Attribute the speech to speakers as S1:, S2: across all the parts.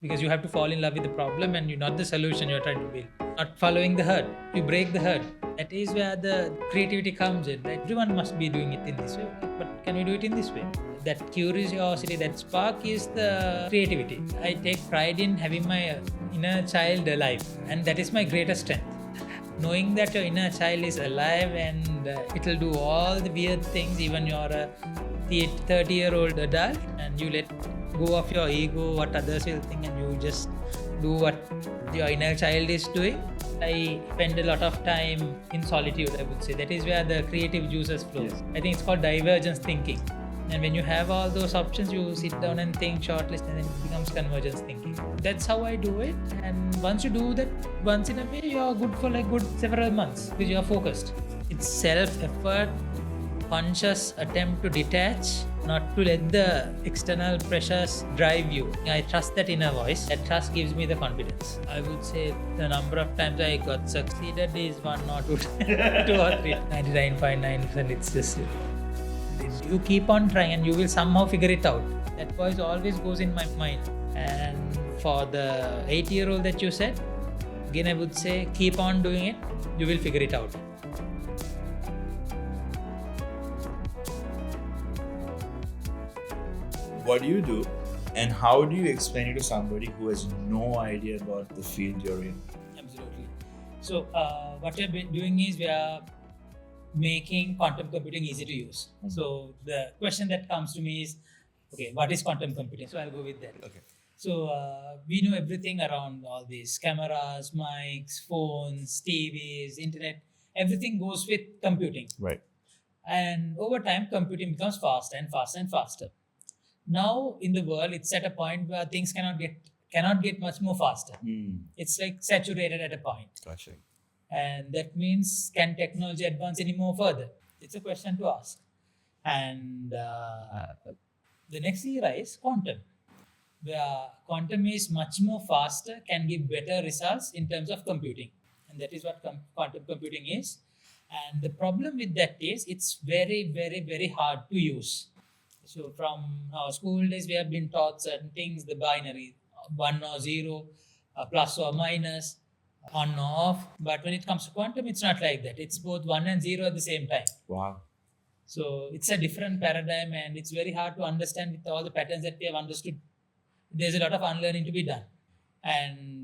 S1: because you have to fall in love with the problem and you're not the solution you're trying to build. Not following the herd, you break the herd. That is where the creativity comes in. That everyone must be doing it in this way, but can we do it in this way? That curiosity, that spark is the creativity. I take pride in having my inner child alive, and that is my greatest strength. Knowing that your inner child is alive and it'll do all the weird things, even you're a 30-year-old adult, and you let go of your ego, what others will think, and you just do what your inner child is doing. I spend a lot of time in solitude, I would say. That is where the creative juices flow. Yes. I think it's called divergence thinking. And when you have all those options, you sit down and think, shortlist, and then it becomes convergence thinking. That's how I do it. And once you do that once in a way, you're good for like good several months because you're focused. It's self-effort, conscious attempt to detach, not to let the external pressures drive you. I trust that inner voice. That trust gives me the confidence. I would say the number of times I got succeeded is 1 or 2, 2 or 3. 99.9%, it's just... You keep on trying and you will somehow figure it out. That voice always goes in my mind. And for the 8-year-old that you said, again I would say keep on doing it, you will figure it out.
S2: What do you do and how do you explain it to somebody who has no idea about the field you're in?
S1: Absolutely. So what we've been doing is we are making quantum computing easy to use. Mm-hmm. So the question that comes to me is, okay, what is quantum computing? So I'll go with that.
S2: Okay.
S1: So we know everything around all these cameras, mics, phones, TVs, internet, everything goes with computing.
S2: Right.
S1: And over time, computing becomes faster and faster and faster. Now in the world, it's at a point where things cannot get much more faster. It's like saturated at a point.
S2: Gotcha.
S1: And that means, can technology advance any more further? It's a question to ask. And the next era is quantum, where quantum is much more faster, can give better results in terms of computing. And that is what quantum computing is. And the problem with that is it's very, very, very hard to use. So from our school days, we have been taught certain things, the binary, 1 or 0, plus or minus, on or off. But when it comes to quantum, it's not like that. It's both 1 and 0 at the same time.
S2: Wow.
S1: So it's a different paradigm and it's very hard to understand with all the patterns that we have understood. There's a lot of unlearning to be done. And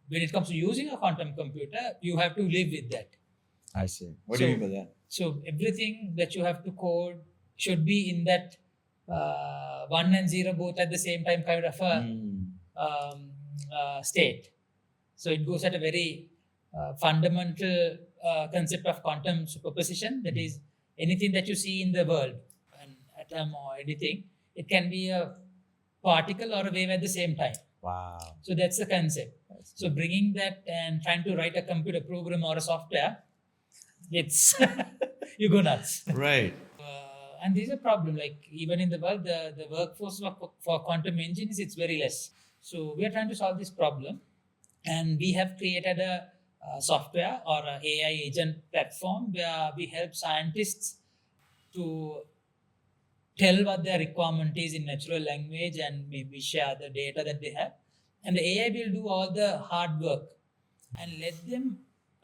S1: when it comes to using a quantum computer, you have to live with that.
S2: I see. What do you mean by that?
S1: So everything that you have to code should be in that 1 and 0 both at the same time kind of a state. So it goes at a very fundamental concept of quantum superposition. That is, anything that you see in the world, an atom or anything, it can be a particle or a wave at the same time.
S2: Wow.
S1: So that's the concept. So bringing that and trying to write a computer program or a software, it's you go nuts.
S2: Right.
S1: And there's a problem, like even in the world, the workforce for quantum engineers, it's very less. So we are trying to solve this problem. And we have created a software or an AI agent platform where we help scientists to tell what their requirement is in natural language and maybe share the data that they have. And the AI will do all the hard work and let them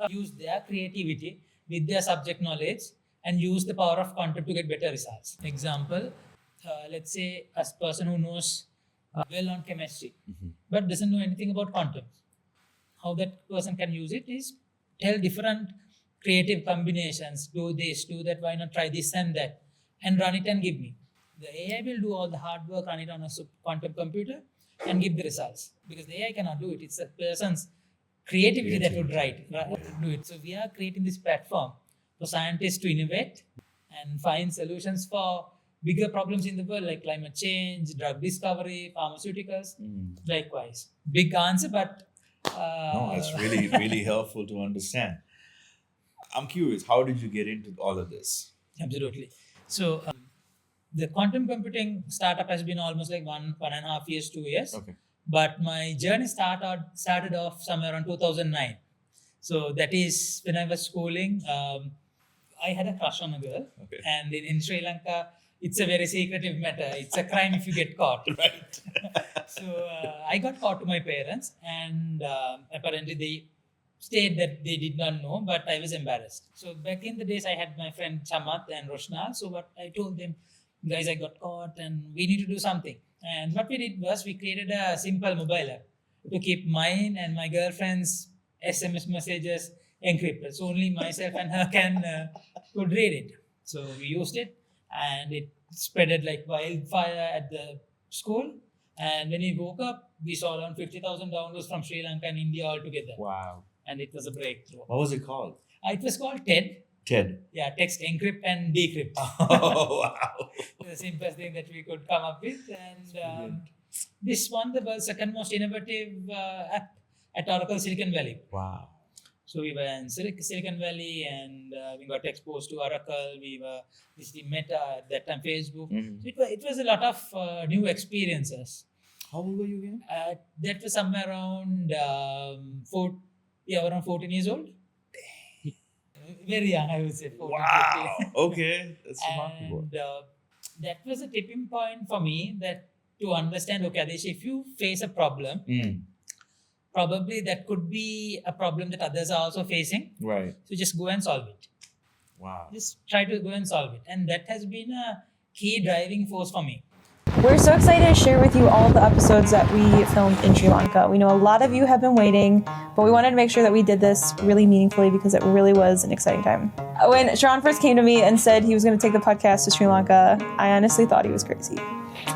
S1: use their creativity with their subject knowledge and use the power of quantum to get better results. Example, let's say a person who knows well on chemistry, but doesn't know anything about quantum. How that person can use it is tell different creative combinations, do this, do that, why not try this and that, and run it and give me. The AI will do all the hard work, run it on a quantum computer and give the results. Because the AI cannot do it. It's a person's creativity that would do it. So we are creating this platform for scientists to innovate and find solutions for bigger problems in the world like climate change, drug discovery, pharmaceuticals, likewise. Big answer, but
S2: no, it's really, really helpful to understand. I'm curious, how did you get into all of this?
S1: Absolutely. So the quantum computing startup has been almost like 1.5 years, 2 years.
S2: Okay.
S1: But my journey started off somewhere around 2009. So that is when I was schooling. I had a crush on a girl.
S2: Okay.
S1: And in Sri Lanka, it's a very secretive matter. It's a crime if you get caught.
S2: Right.
S1: So I got caught to my parents, and apparently they stayed that they did not know, but I was embarrassed. So back in the days, I had my friend Chamat and Roshnal. So what I told them, guys, I got caught, and we need to do something. And what we did was we created a simple mobile app to keep mine and my girlfriend's SMS messages encrypted. So only myself and her could read it. So we used it, and it spreaded like wildfire at the school. And when we woke up, we saw around 50,000 downloads from Sri Lanka and India all together.
S2: Wow.
S1: And it was a breakthrough.
S2: What was it called?
S1: It was called TED.
S2: TED.
S1: Yeah, text encrypt and decrypt.
S2: Oh, wow.
S1: The simplest thing that we could come up with. And this won the world's second most innovative app at Oracle Silicon Valley.
S2: Wow.
S1: So we were in Silicon Valley, and we got exposed to Oracle. We were visiting Meta, at that time Facebook.
S2: Mhm.
S1: So it was a lot of new experiences.
S2: How old were you again?
S1: That was somewhere around around 14 years old. Very young, I would say. 14,
S2: Wow.
S1: 15.
S2: Okay. That's remarkable.
S1: And that was a tipping point for me, that to understand, okay, Adhisha, if you face a problem, probably that could be a problem that others are also facing.
S2: Right.
S1: So just go and solve it.
S2: Wow.
S1: Just try to go and solve it. And that has been a key driving force for me.
S3: We're so excited to share with you all of the episodes that we filmed in Sri Lanka. We know a lot of you have been waiting, but we wanted to make sure that we did this really meaningfully because it really was an exciting time. When Sharon first came to me and said he was going to take the podcast to Sri Lanka, I honestly thought he was crazy.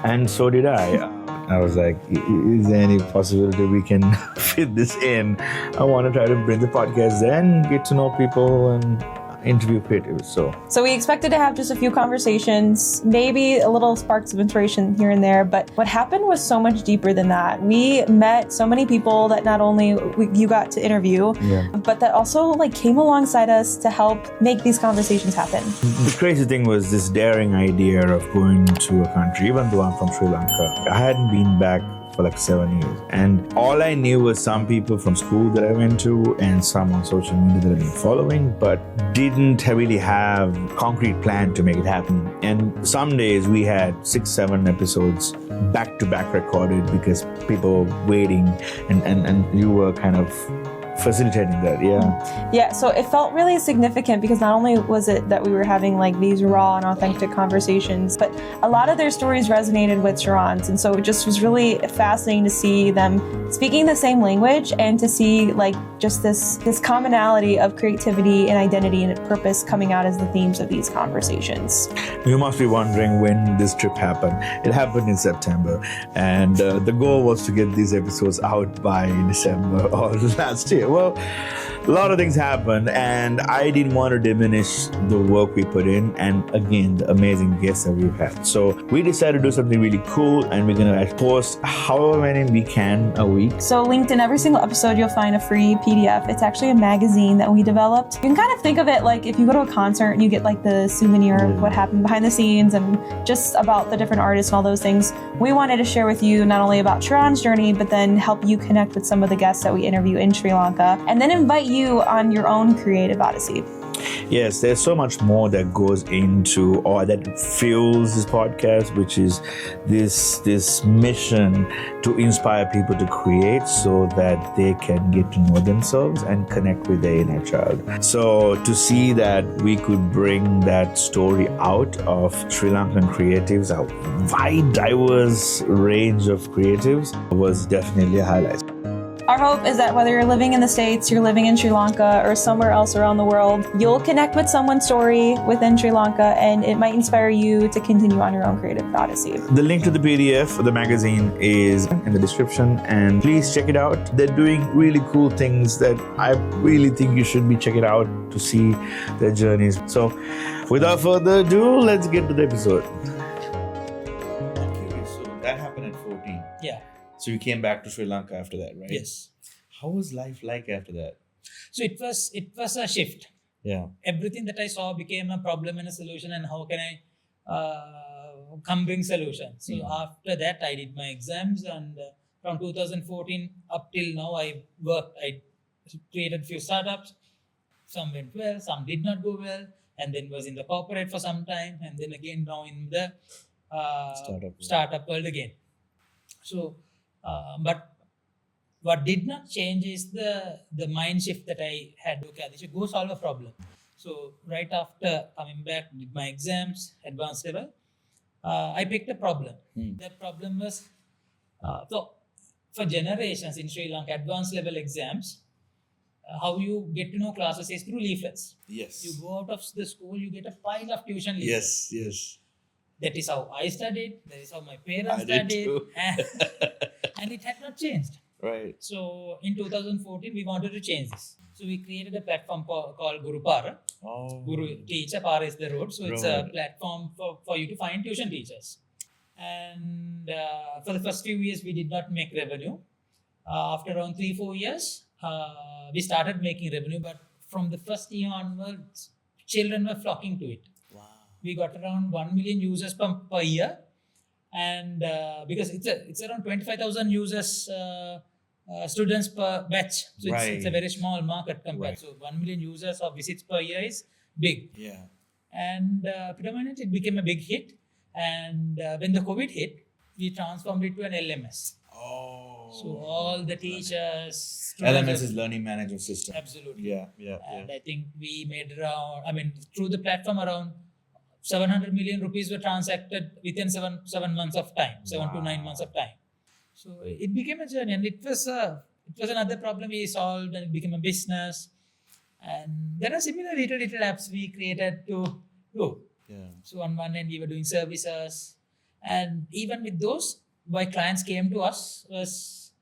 S4: And so did I. I was like, is there any possibility we can fit this in? I want to try to bring the podcast there and get to know people and interview creatives. So
S3: we expected to have just a few conversations, maybe a little sparks of inspiration here and there, but what happened was so much deeper than that. We met so many people that not only you got to interview, but that also came alongside us to help make these conversations happen.
S4: The crazy thing was this daring idea of going to a country, even though I'm from Sri Lanka. I hadn't been back for 7 years. And all I knew was some people from school that I went to and some on social media that I've been following, but didn't really have a concrete plan to make it happen. And some days we had 6-7 episodes back to back recorded because people were waiting and you were kind of facilitating that.
S3: Yeah, so it felt really significant because not only was it that we were having these raw and authentic conversations, but a lot of their stories resonated with Sharon's, and so it just was really fascinating to see them speaking the same language and to see just this commonality of creativity and identity and purpose coming out as the themes of these conversations.
S4: You must be wondering when this trip happened. It happened in September, and the goal was to get these episodes out by December or last year. Well, a lot of things happened, and I didn't want to diminish the work we put in, and again, the amazing guests that we've had. So we decided to do something really cool, and we're going to post however many we can a week.
S3: So linked in every single episode, you'll find a free PDF. It's actually a magazine that we developed. You can kind of think of it like if you go to a concert and you get the souvenir of what happened behind the scenes and just about the different artists and all those things. We wanted to share with you not only about Sharon's journey, but then help you connect with some of the guests that we interview in Sri Lanka, and then invite you on your own creative odyssey.
S4: Yes, there's so much more that goes into or that fuels this podcast, which is this mission to inspire people to create so that they can get to know themselves and connect with their inner child. So to see that we could bring that story out of Sri Lankan creatives, a wide, diverse range of creatives, was definitely a highlight.
S3: Our hope is that whether you're living in the States, you're living in Sri Lanka, or somewhere else around the world, you'll connect with someone's story within Sri Lanka, and it might inspire you to continue on your own creative odyssey.
S4: The link to the PDF of the magazine is in the description, and please check it out. They're doing really cool things that I really think you should be checking out to see their journeys. So without further ado, let's get to the episode.
S2: I'm curious. So that happened at 14.
S1: Yeah.
S2: So you came back to Sri Lanka after that, right?
S1: Yes.
S2: How was life like after that?
S1: So it was a shift.
S2: Yeah.
S1: Everything that I saw became a problem and a solution, and how can I come bring solutions. So after that, I did my exams, and from 2014 up till now, I worked. I created a few startups. Some went well, some did not go well. and then was in the corporate for some time, and then again now in the
S2: Startup.
S1: startup world again. So, but what did not change is the mind shift that I had. Okay, Adhisha, go solve a problem. So right after coming back, did my exams, advanced level, I picked a problem. That problem was so for generations in Sri Lanka, advanced level exams, how you get to know classes is through leaflets.
S2: Yes.
S1: You go out of the school, you get a pile of tuition leaflets.
S2: Yes.
S1: That is how I studied. That is how my parents
S2: I did
S1: studied.
S2: too.
S1: And it had not changed.
S2: Right.
S1: So in 2014, we wanted to change this. So we created a platform called Guru Para.
S2: Oh.
S1: Guru teacher, Para is the road. So it's a
S2: Road.
S1: platform for you to find tuition teachers. And for the first few years, we did not make revenue. After around 3-4 years, we started making revenue. But from the first year onwards, children were flocking to it.
S2: Wow.
S1: We got around 1 million users per year. And because it's around 25,000 users, students per batch. So it's a very small market compared.
S2: Right.
S1: So 1 million users or visits per year is big.
S2: Yeah.
S1: And predominantly it became a big hit. And when the COVID hit, we transformed it to an LMS.
S2: Oh.
S1: So all the teachers...
S2: LMS is Learning Management System.
S1: Absolutely.
S2: Yeah.
S1: And I think we made through the platform around 700 million rupees were transacted within 7 months of time, 7 to 9 months of time. So it became a journey, and it was another problem we solved, and it became a business. And there are similar little apps we created to do.
S2: Yeah.
S1: So on one end, we were doing services, and even with those, why clients came to us was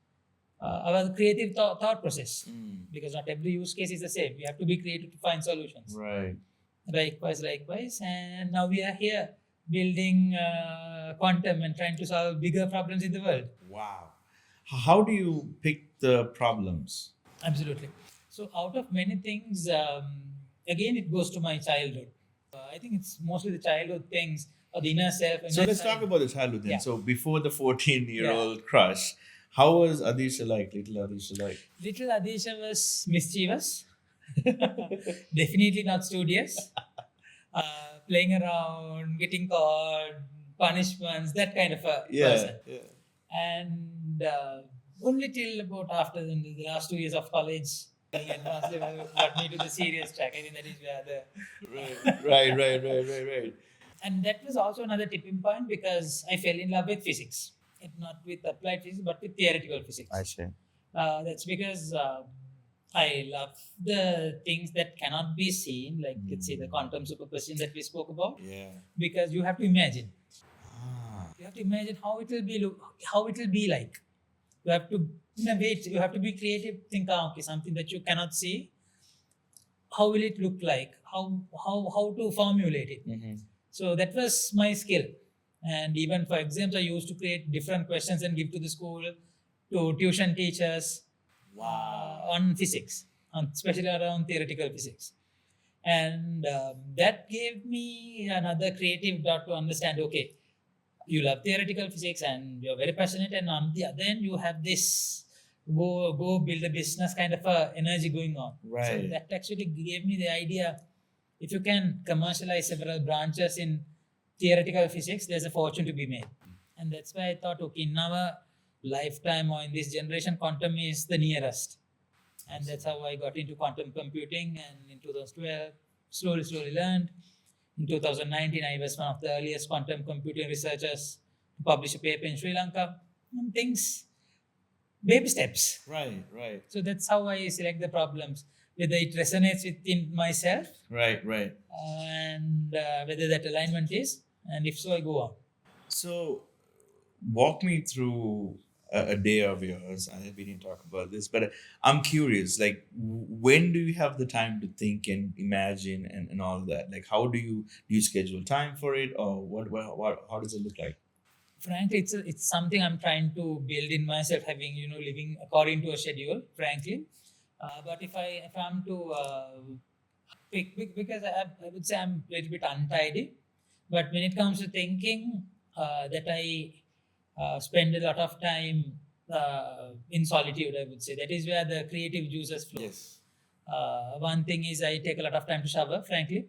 S1: our creative thought process, because not every use case is the same. We have to be creative to find solutions.
S2: Right.
S1: Likewise, and now we are here building quantum and trying to solve bigger problems in the world.
S2: Wow. How do you pick the problems?
S1: Absolutely. So out of many things, again, it goes to my childhood. I think it's mostly the childhood things or the inner self.
S2: So let's talk about the childhood then.
S1: Yeah.
S2: So before the 14-year-old crush, how was Adhisha like, little Adhisha like?
S1: Little Adhisha was mischievous. Definitely not studious. Playing around, getting caught, punishments, that kind of a person.
S2: Yeah.
S1: And only till about after the last 2 years of college, advanced level got me to the serious track. I think that is where
S2: Right.
S1: And that was also another tipping point, because I fell in love with physics. Not with applied physics, but with theoretical physics.
S2: I see.
S1: That's because I love the things that cannot be seen, like let's say the quantum superposition that we spoke about,
S2: Yeah.
S1: because you have to imagine.
S2: Ah.
S1: You have to imagine how it will be like. You have to innovate. You have to be creative. Think, okay, something that you cannot see. How will it look like? How to formulate it?
S2: Mm-hmm.
S1: So that was my skill. And even for exams, I used to create different questions and give to the school, to tuition teachers.
S2: Wow.
S1: On physics, especially around theoretical physics. And that gave me another creative dot to understand, okay, you love theoretical physics and you're very passionate, and on the other end, you have this go build a business kind of a energy going on.
S2: Right.
S1: So that actually gave me the idea, if you can commercialize several branches in theoretical physics, there's a fortune to be made. And that's why I thought, okay, in our lifetime or in this generation, quantum is the nearest. And that's how I got into quantum computing. And in 2012, slowly learned. In 2019, I was one of the earliest quantum computing researchers to publish a paper in Sri Lanka. And things, baby steps.
S2: Right.
S1: So that's how I select the problems, whether it resonates within myself,
S2: Right.
S1: and whether that alignment is, and if so, I go on.
S2: So, walk me through a day of yours. We didn't talk about this, but I'm curious. Like, when do you have the time to think and imagine and all that? Like, how do you schedule time for it, or what? How does it look like?
S1: Frankly, it's something I'm trying to build in myself, having living according to a schedule. Frankly, but if I'm to pick, because I would say I'm a little bit untidy. But when it comes to thinking, that I spend a lot of time in solitude, I would say. That is where the creative juices flow.
S2: Yes.
S1: One thing is I take a lot of time to shower, frankly.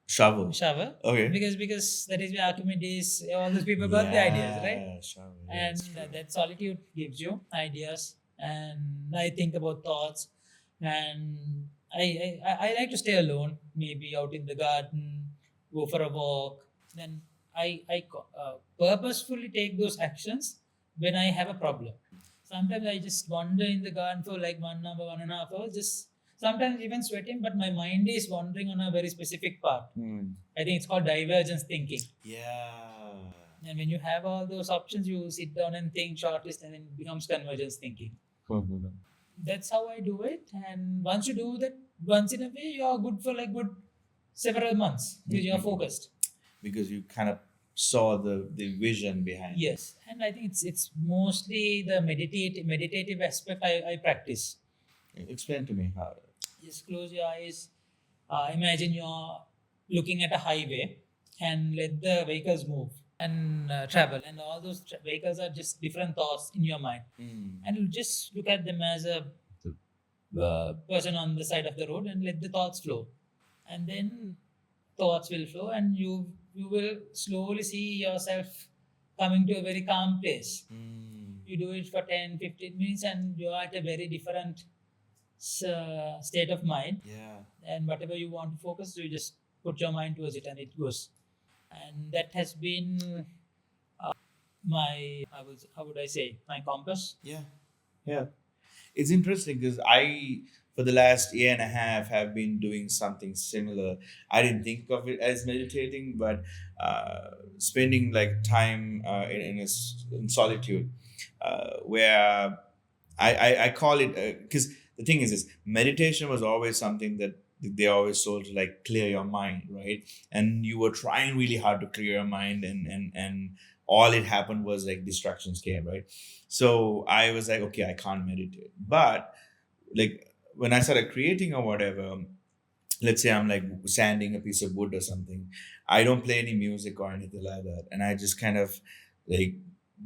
S2: Shovel.
S1: shower.
S2: Okay.
S1: Because that is where Archimedes, all those people got the ideas, right?
S2: Yeah, shovel.
S1: And
S2: Yes, true.
S1: that solitude gives you ideas, and I think about thoughts, and I like to stay alone, maybe out in the garden, go for a walk. Then I purposefully take those actions when I have a problem. Sometimes I just wander in the garden for like 1 hour, 1.5 hours, just sometimes even sweating, but my mind is wandering on a very specific part. I think it's called divergence thinking.
S2: Yeah.
S1: And when you have all those options, you sit down and think, shortlist, and then it becomes convergence thinking. That's how I do it. And once you do that once in a way, you are good for like good several months because you are focused.
S2: Because you kind of saw the vision behind it.
S1: Yes, and I think it's mostly the meditative aspect I practice.
S2: Explain to me how.
S1: Just close your eyes. Imagine you're looking at a highway and let the vehicles move and travel, and all those vehicles are just different thoughts in your mind, and you just look at them as a person on the side of the road and let the thoughts flow, and then thoughts will flow, and you will slowly see yourself coming to a very calm place. You do it for 10-15 minutes and you are at a very different state of mind,
S2: Yeah.
S1: and whatever you want to focus, you just put your mind towards it and it goes. And that has been my how would I say, my compass.
S2: Yeah. Yeah. It's interesting because I, for the last year and a half, have been doing something similar. I didn't think of it as meditating, but spending like time in solitude, where I call it, because the thing is this, meditation was always something that they always told to like clear your mind, right? And you were trying really hard to clear your mind, and all it happened was like distractions came, right? So I was like, okay, I can't meditate. But like when I started creating or whatever, let's say I'm like sanding a piece of wood or something, I don't play any music or anything like that, and I just kind of like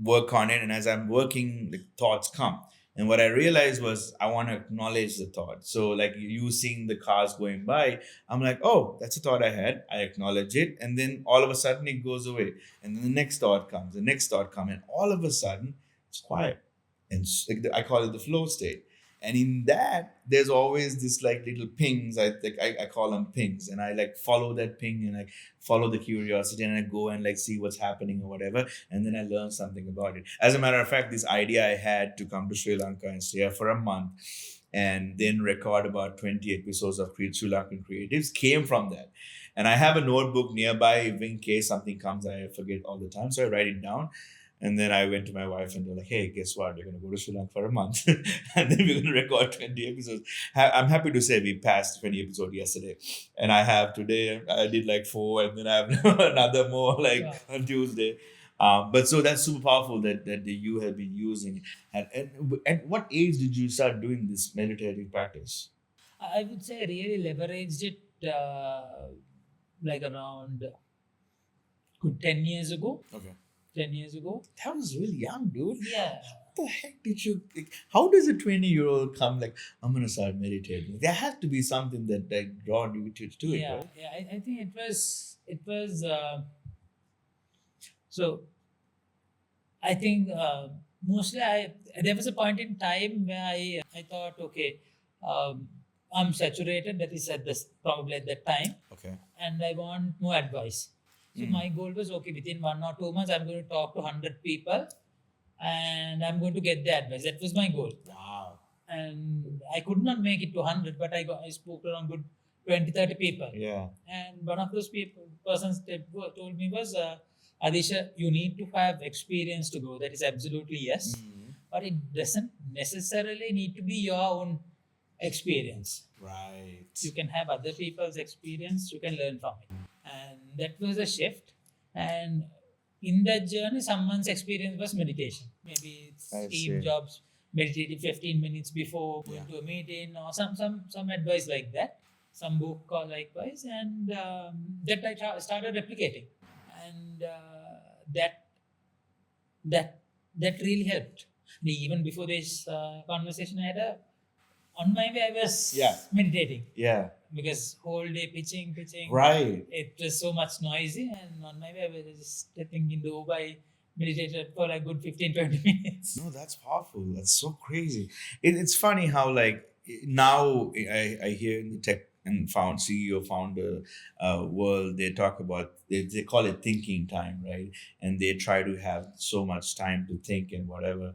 S2: work on it. And as I'm working, the thoughts come. And what I realized was I want to acknowledge the thought. So like you seeing the cars going by, I'm like, oh, that's a thought I had. I acknowledge it, and then all of a sudden it goes away, and then the next thought comes, the next thought comes, and all of a sudden it's quiet. And I call it the flow state. And in that, there's always this like little pings. I call them pings, and I like follow that ping, and I follow the curiosity, and I go and like see what's happening or whatever, and then I learn something about it. As a matter of fact, this idea I had to come to Sri Lanka and stay here for a month, and then record about 20 episodes of Sri Lankan creatives came from that. And I have a notebook nearby in case something comes. I forget all the time, so I write it down. And then I went to my wife and they're like, hey, guess what? You're going to go to Sri Lanka for a month. And then we're going to record 20 episodes. I'm happy to say we passed 20 episodes yesterday. And I have today, I did like 4, and then I have another more like on Tuesday. But so that's super powerful that you have been using. And at what age did you start doing this meditative practice?
S1: I would say I really leveraged it like around good 10 years ago.
S2: Okay.
S1: 10 years ago.
S2: That was really young, dude.
S1: Yeah.
S2: What the heck did you, like, how does a 20-year-old come like, I'm going to start meditating? There has to be something that like drawn you to it,
S1: Yeah,
S2: right?
S1: yeah. I think it was so I think mostly there was a point in time where I thought, okay, I'm saturated, that is probably at that time,
S2: Okay.
S1: and I want more advice. So my goal was, okay, within 1 or 2 months, I'm going to talk to 100 people and I'm going to get the advice. That was my goal.
S2: Wow.
S1: And I could not make it to 100, but I spoke to around good 20-30 people.
S2: Yeah.
S1: And one of those persons that told me was, Adhisha, you need to have experience to grow. That is absolutely yes. But it doesn't necessarily need to be your own experience.
S2: Right.
S1: You can have other people's experience, you can learn from it. And that was a shift. And in that journey, someone's experience was meditation. Maybe it's
S2: I
S1: Steve
S2: see.
S1: Jobs meditating 15 minutes before going to a meeting, or some advice like that, some book or likewise, and that I started replicating, and that really helped. Even before this conversation, I had a On my way, I was
S2: Yeah.
S1: meditating
S2: Yeah.
S1: because whole day pitching.
S2: Right.
S1: It was so much noisy, and on my way, I was just thinking Dubai, meditated for a good 15-20 minutes.
S2: No, that's powerful. That's so crazy. It's funny how like now I hear in the tech and CEO founder world, they talk about they call it thinking time, right? And they try to have so much time to think and whatever,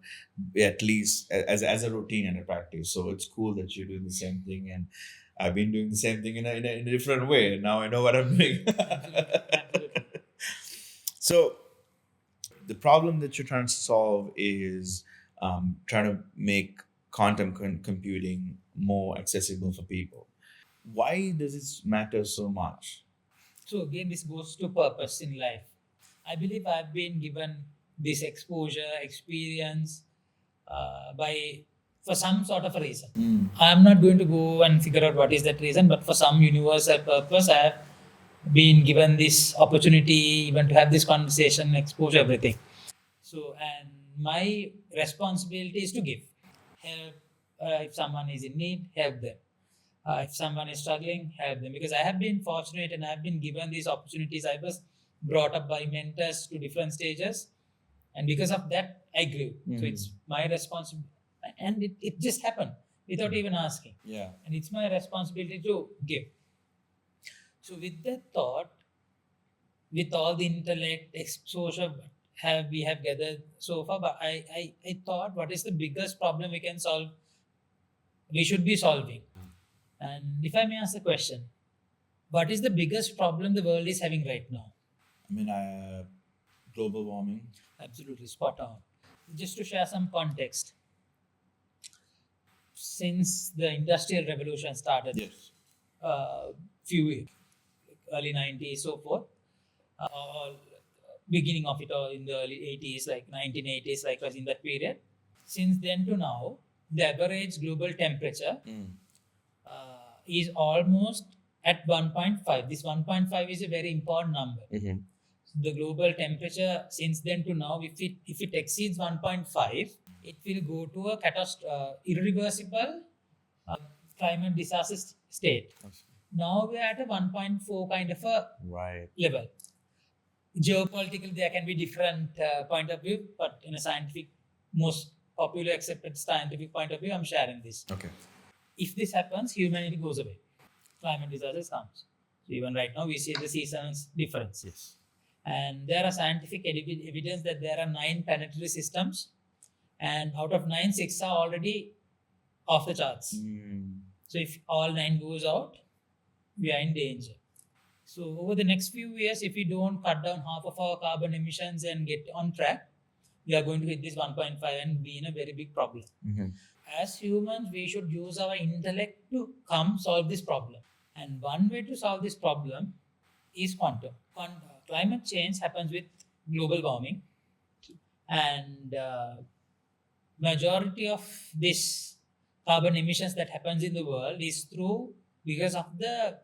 S2: at least as a routine and a practice. So it's cool that you're doing the same thing, and I've been doing the same thing in a different way. Now I know what I'm doing.
S1: Absolutely.
S2: So the problem that you're trying to solve is trying to make quantum computing more accessible for people. Why does this matter so much?
S1: So again, this goes to purpose in life. I believe I've been given this exposure, experience for some sort of a reason. I'm not going to go and figure out what is that reason, but for some universal purpose, I have been given this opportunity even to have this conversation, exposure, everything. So, and my responsibility is to give help. If someone is in need, help them. If someone is struggling, help them. Because I have been fortunate and I have been given these opportunities. I was brought up by mentors to different stages, and because of that, I grew. So it's my responsibility, and it just happened without even asking.
S2: Yeah.
S1: And it's my responsibility to give. So with that thought, with all the intellect exposure we have gathered so far, but I thought, what is the biggest problem we can solve? We should be solving. And if I may ask the question, what is the biggest problem the world is having right now?
S2: I mean, global warming.
S1: Absolutely spot on. Just to share some context, since the Industrial Revolution started,
S2: Yes.
S1: few early 90s, so forth, or beginning of it all in the early 80s, like 1980s, like was in that period. Since then to now, the average global temperature is almost at 1.5. This 1.5 is a very important number. The global temperature since then to now, if it exceeds 1.5, it will go to a irreversible climate disaster state. Now we are at a 1.4 kind of a level. Geopolitical, there can be different point of view, but in a scientific, most popular accepted scientific point of view, I'm sharing this.
S2: Okay.
S1: If this happens, humanity goes away. Climate disasters comes. So even right now, we see the seasons difference.
S2: Yes.
S1: And there are scientific evidence that there are 9 planetary systems, and out of 9, 6 are already off the charts. So if all 9 goes out, we are in danger. So over the next few years, if we don't cut down half of our carbon emissions and get on track, we are going to hit this 1.5 and be in a very big problem. As humans, we should use our intellect to come solve this problem. And one way to solve this problem is quantum. Climate change happens with global warming, and majority of this carbon emissions that happens in the world is because of the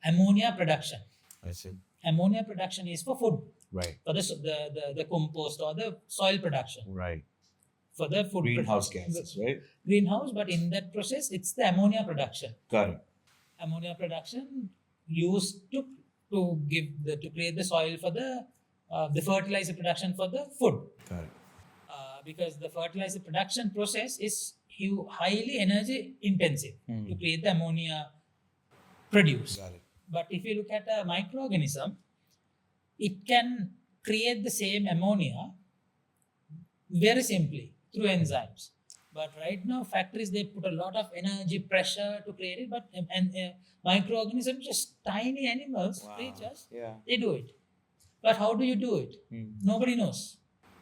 S1: ammonia production.
S2: I see.
S1: Ammonia production is for food,
S2: Right.
S1: for the compost or the soil production,
S2: Right.
S1: for the food
S2: Greenhouse
S1: production.
S2: gases, right?
S1: Greenhouse, but in that process, it's the ammonia production.
S2: Got it.
S1: Ammonia production used to create the soil for the fertilizer production for the food.
S2: Got it.
S1: Because the fertilizer production process is highly energy intensive to create the ammonia produced.
S2: Got it.
S1: But if you look at a microorganism, it can create the same ammonia very simply through enzymes. But right now, factories, they put a lot of energy, pressure to create it. But microorganisms, just tiny animals, creatures,
S2: Yeah.
S1: they do it. But how do you do it? Nobody knows.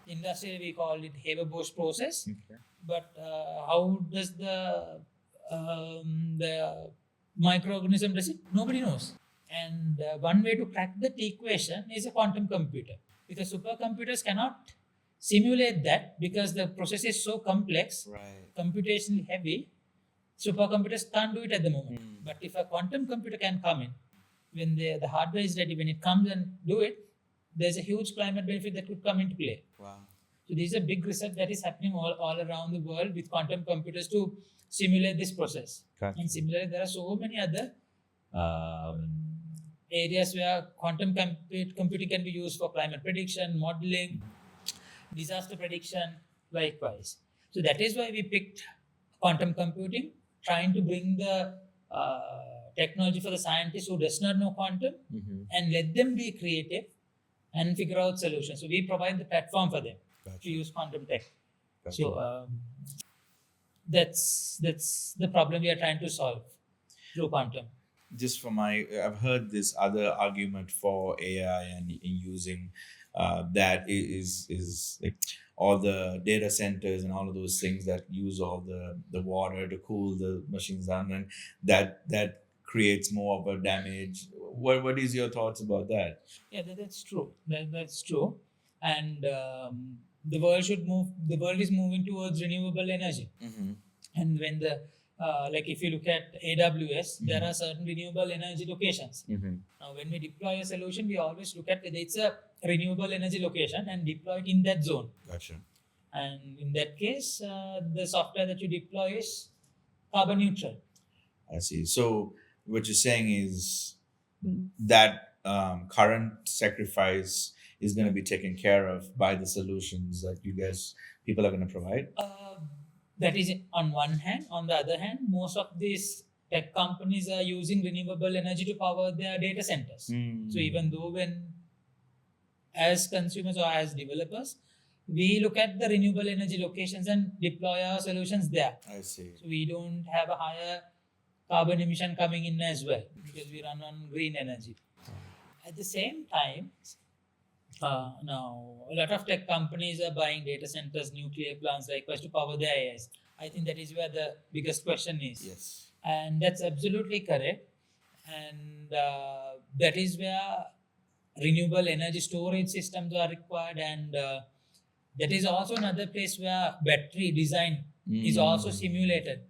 S1: Industrially, we call it Haber-Bosch process.
S2: Okay.
S1: But how does the microorganism does it? Nobody knows. And one way to crack that equation is a quantum computer, because supercomputers cannot simulate that because the process is so complex,
S2: Right.
S1: computationally heavy. Supercomputers can't do it at the moment. But if a quantum computer can come in, when the hardware is ready, when it comes and do it, there's a huge climate benefit that could come into play.
S2: Wow.
S1: So this is a big research that is happening all around the world with quantum computers to simulate this process.
S4: Gotcha.
S1: And similarly, there are so many other areas where quantum computing can be used for climate prediction, modeling, disaster prediction, likewise. So that is why we picked quantum computing, trying to bring the technology for the scientists who does not know quantum and let them be creative and figure out solutions. So we provide the platform for them to use quantum tech. So that's the problem we are trying to solve through quantum.
S2: Just for I've heard this other argument for AI and in using that is like all the data centers and all of those things that use all the water to cool the machines down, and that creates more of a damage. What is your thoughts about that?
S1: Yeah, that's true. That's true. And the world is moving towards renewable energy. And when like if you look at AWS, there are certain renewable energy locations. Now, when we deploy a solution, we always look at whether it's a renewable energy location and deploy it in that zone.
S2: Gotcha.
S1: And in that case, the software that you deploy is carbon neutral.
S2: I see. So what you're saying is that current sacrifice is going to be taken care of by the solutions that people are going to provide?
S1: That is on one hand. On the other hand, most of these tech companies are using renewable energy to power their data centers. So even though as consumers or as developers, we look at the renewable energy locations and deploy our solutions there.
S2: I see.
S1: So we don't have a higher carbon emission coming in as well because we run on green energy. At the same time, now a lot of tech companies are buying data centers, nuclear plants, likewise to power their AIs. I think that is where the biggest question is.
S2: Yes.
S1: And that's absolutely correct. And that is where renewable energy storage systems are required. And that is also another place where battery design is also simulated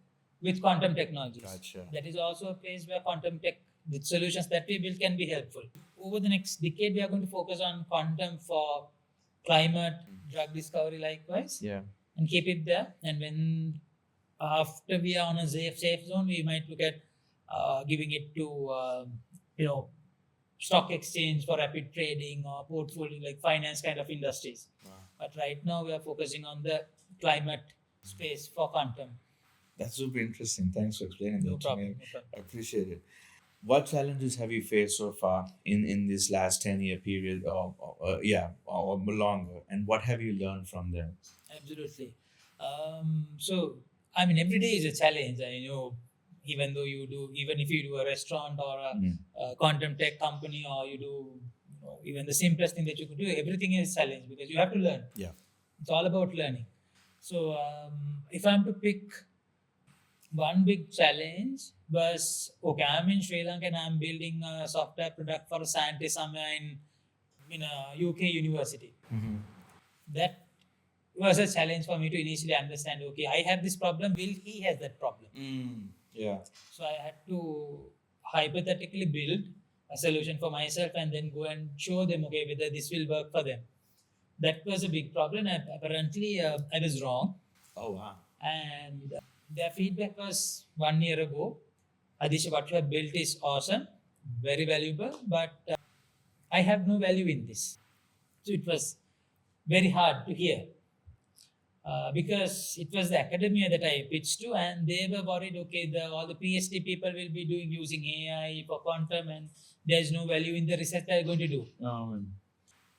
S1: with quantum technologies.
S2: Gotcha.
S1: That is also a place where quantum tech, the solutions that we build can be helpful. Over the next decade, we are going to focus on quantum for climate, drug discovery, likewise, and keep it there. And when after we are on a safe zone, we might look at giving it to stock exchange for rapid trading or portfolio like finance kind of industries.
S2: Wow.
S1: But right now, we are focusing on the climate space for quantum.
S2: That's super interesting. Thanks for explaining
S1: No
S2: that to
S1: problem.
S2: me. I appreciate it. What challenges have you faced so far in this last 10-year period or longer? And what have you learned from them?
S1: Absolutely. So, I mean, every day is a challenge. Even if you do a restaurant or a quantum tech company, or you do even the simplest thing that you could do, everything is a challenge because you have to learn.
S2: Yeah.
S1: It's all about learning. So, if I'm to pick one big challenge was, I'm in Sri Lanka and I'm building a software product for a scientist somewhere in a UK university. That was a challenge for me to initially understand, I have this problem, will he has that problem?
S2: Yeah.
S1: So I had to hypothetically build a solution for myself and then go and show them, whether this will work for them. That was a big problem. And apparently, I was wrong.
S2: Oh, wow.
S1: And their feedback was 1 year ago, Adhisha, what you have built is awesome, very valuable, but I have no value in this. So it was very hard to hear because it was the academia that I pitched to, and they were worried, all the PhD people will be using AI for quantum, and there's no value in the research they're going to do.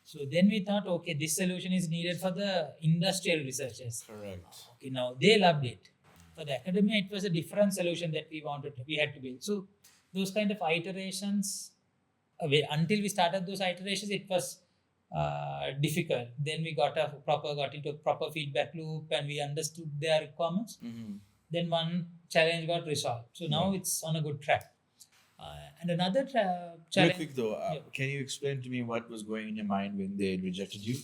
S1: So then we thought, this solution is needed for the industrial researchers.
S2: Correct.
S1: Now they loved it. For the academia, it was a different solution that we had to build. So those kind of iterations, until we started those iterations, it was difficult. Then we got into a proper feedback loop and we understood their requirements. Then one challenge got resolved. So now it's on a good track. And another challenge.
S2: Real quick though, can you explain to me what was going in your mind when they rejected you?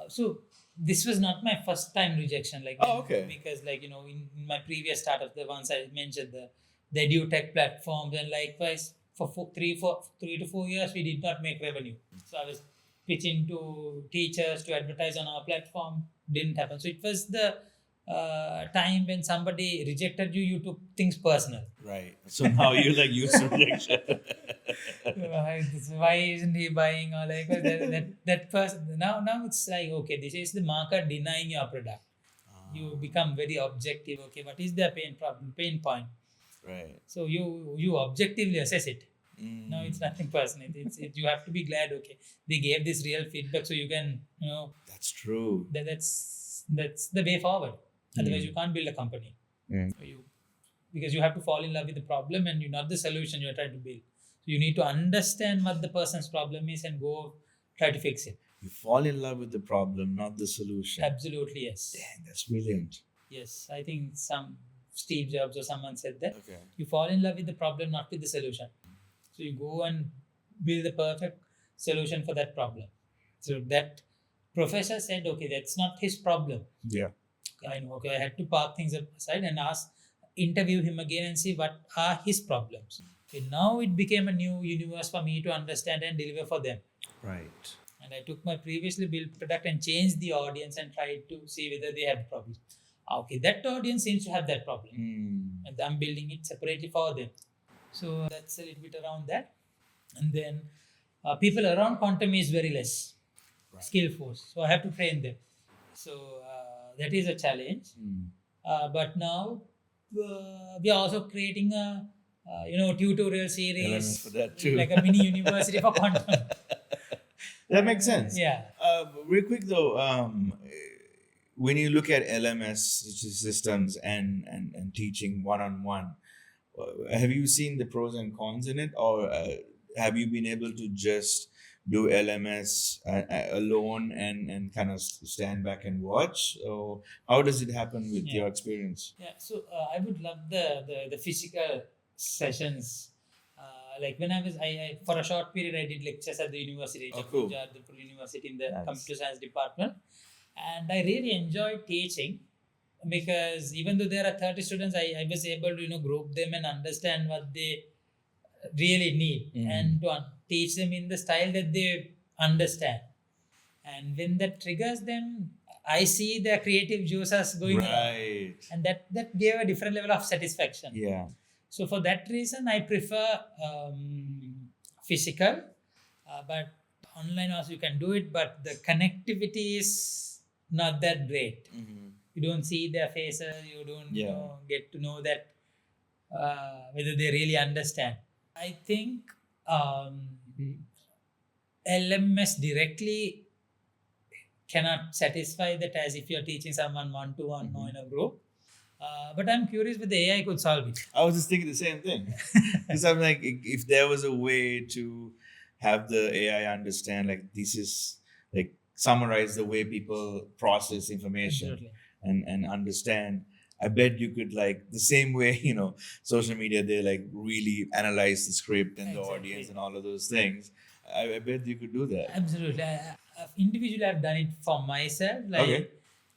S1: So this was not my first time rejection. Because in my previous startups, the ones I mentioned, the edutech platforms, and likewise for 3 to 4 years, we did not make revenue. So I was pitching to teachers to advertise on our platform. Didn't happen. So it was the time when somebody rejected you, you took things personal.
S2: Right. So now you like use rejection.
S1: Why isn't he buying, or like that person? Now it's like, okay, this is the market denying your product. You become very objective. Okay, what is their pain point?
S2: Right.
S1: So you objectively assess it.
S2: Mm.
S1: No, it's nothing personal. You have to be glad. Okay, they gave this real feedback, so you can
S2: That's true.
S1: that's the way forward. Otherwise, you can't build a company.
S2: Mm.
S1: Because you have to fall in love with the problem and you're not the solution you're trying to build. So you need to understand what the person's problem is and go try to fix it.
S2: You fall in love with the problem, not the solution.
S1: Absolutely, yes.
S2: Dang, that's brilliant.
S1: Yes, I think some Steve Jobs or someone said that.
S2: Okay.
S1: You fall in love with the problem, not with the solution. So you go and build the perfect solution for that problem. So that professor said, okay, that's not his problem.
S2: Yeah.
S1: I know, okay, I had to park things aside and interview him again and see what are his problems. Okay, now it became a new universe for me to understand and deliver for them.
S2: Right.
S1: And I took my previously built product and changed the audience and tried to see whether they have problems. Okay, that audience seems to have that problem.
S2: Mm.
S1: And I'm building it separately for them. So that's a little bit around that. And then people around quantum is very less skillful. So I have to train them. So that is a challenge.
S2: Mm.
S1: But now we are also creating a tutorial series
S2: Elements for that too.
S1: like a mini university for quantum.
S2: That makes sense.
S1: Yeah.
S2: Real quick though, when you look at LMS systems and teaching one-on-one, have you seen the pros and cons in it, or have you been able to just do LMS alone and kind of stand back and watch? Or how does it happen with your experience?
S1: Yeah, so I would love the physical sessions. Like when I for a short period I did lectures at the university,
S2: Cool.
S1: the university in the
S2: Nice.
S1: computer science department, and I really enjoyed teaching because even though there are 30 students, I was able to group them and understand what they really need and to teach them in the style that they understand. And when that triggers them, I see their creative juices going on.
S2: Right.
S1: And that gave a different level of satisfaction.
S2: Yeah.
S1: So for that reason, I prefer physical, but online also you can do it, but the connectivity is not that great.
S2: Mm-hmm.
S1: You don't see their faces, you don't get to know that whether they really understand. I think LMS directly cannot satisfy that as if you're teaching someone one-to-one or in a group. But I'm curious whether AI could solve it.
S2: I was just thinking the same thing. Because I'm like, if there was a way to have the AI understand, like this is like summarize the way people process information.
S1: Absolutely.
S2: and understand, I bet you could, like the same way, social media, they like really analyze the script and the
S1: Exactly.
S2: audience and all of those things. I bet you could do that.
S1: Absolutely. Individually, I've done it for myself.
S2: Okay.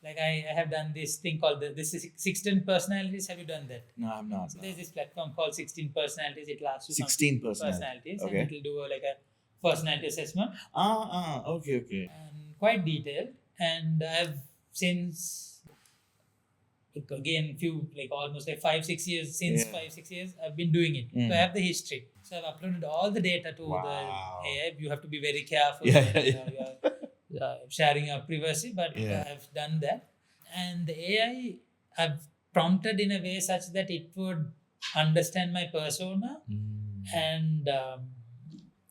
S1: Like I have done this thing called this is 16 personalities. Have you done that?
S2: No, I'm not.
S1: So there's this platform called 16 personalities. It lasts you
S2: 16
S1: some
S2: personalities.
S1: and
S2: Okay.
S1: it will do like a personality assessment
S2: Okay.
S1: and quite detailed. And I've since again almost 5-6 years since
S2: Yeah.
S1: 5-6 years I've been doing it. So I have the history. So I've uploaded all the data to
S2: Wow.
S1: the AI. You have to be very careful.
S2: Yeah.
S1: You're sharing your privacy, but I've done that. And the AI I've prompted in a way such that it would understand my persona and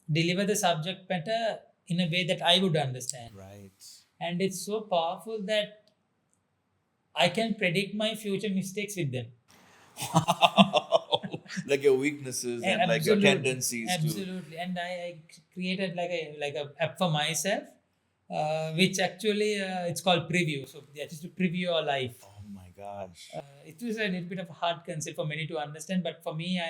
S1: deliver the subject matter in a way that I would understand.
S2: Right.
S1: And it's so powerful that I can predict my future mistakes with them.
S2: Like your weaknesses and like your tendencies
S1: Absolutely. And I created like a app for myself, which actually it's called Preview. So that is to preview your life.
S2: Oh my gosh.
S1: It was a little bit of a hard concept for many to understand, but for me,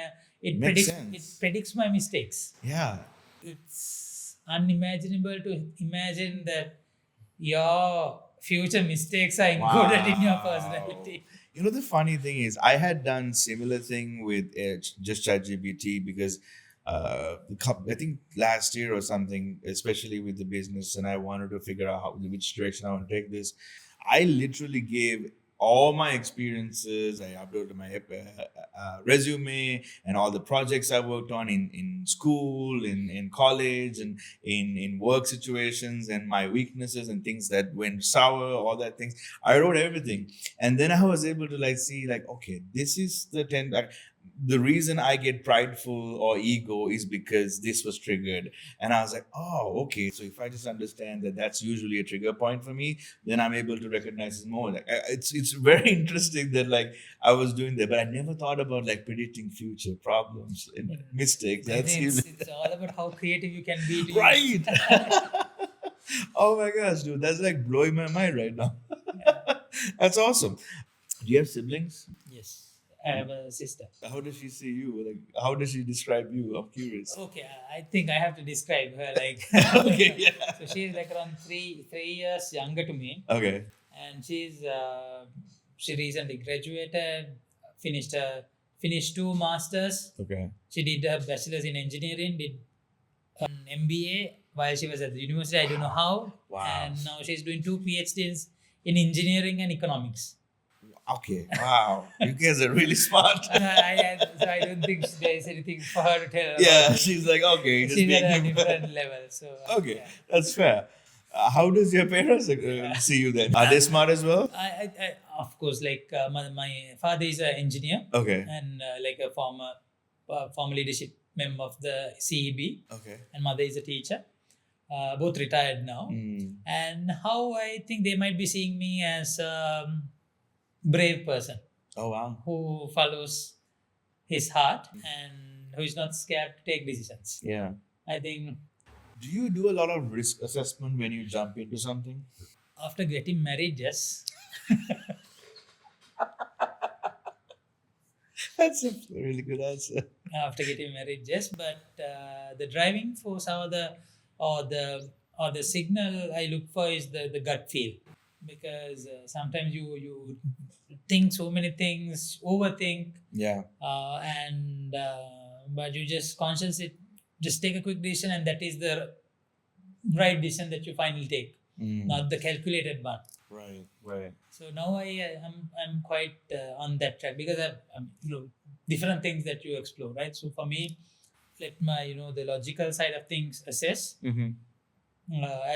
S1: it
S2: Makes
S1: predicts my mistakes.
S2: Yeah.
S1: It's unimaginable to imagine that your future mistakes are encoded in your personality.
S2: The funny thing is, I had done similar thing with just ChatGPT because I think last year or something, especially with the business, and I wanted to figure out which direction I want to take this. I literally gave all my experiences. I uploaded my resume and all the projects I worked on in school, in college, and in work situations, and my weaknesses and things that went sour, all that things. I wrote everything, and then I was able to like see like, okay, this is the 10. The reason I get prideful or ego is because this was triggered. And I was like, oh, okay. So if I just understand that that's usually a trigger point for me, then I'm able to recognize it more. Like it's very interesting that like I was doing that, but I never thought about like predicting future problems and mistakes.
S1: I
S2: That's
S1: think
S2: usually
S1: it's all about how creative you can be.
S2: right. Oh my gosh, dude, that's like blowing my mind right now. That's awesome. Do you have siblings?
S1: Yes. I have a sister.
S2: How does she see you? Like, how does she describe you? I'm curious.
S1: Okay, I think I have to describe her like.
S2: Okay, yeah.
S1: So she's like around three years younger to me,
S2: Okay.
S1: and she recently graduated, finished 2 masters.
S2: Okay.
S1: She did her bachelor's in engineering, did an MBA while she was at the university. I don't know how.
S2: Wow.
S1: And now she's doing 2 PhDs in engineering and economics.
S2: Okay. Wow. You guys are really smart.
S1: So I don't think there's anything for her to tell.
S2: Yeah.
S1: about.
S2: She's like, okay. Just
S1: She's at a
S2: making-
S1: different level. So
S2: Okay.
S1: yeah.
S2: That's fair. How does your parents see you then? Are they smart as well?
S1: I of course, like my father is an engineer
S2: Okay.
S1: and like a former leadership member of the CEB,
S2: Okay.
S1: and mother is a teacher. Both retired now.
S2: Mm.
S1: And how I think they might be seeing me as a brave person
S2: Oh, wow.
S1: who follows his heart and who is not scared to take decisions.
S2: Yeah.
S1: I think
S2: Do you do a lot of risk assessment when you jump into something?
S1: after getting married, yes.
S2: That's a really good answer.
S1: After getting married, yes. But the driving force or the signal I look for is the gut feel, because sometimes you think so many things, overthink,
S2: Yeah.
S1: but you just consciously just take a quick decision, and that is the right decision that you finally take,
S2: Mm.
S1: not the calculated one.
S2: Right. Right.
S1: So now I'm quite on that track, because I'm different things that you explore, right? So for me, let my the logical side of things assess,
S2: Mm-hmm.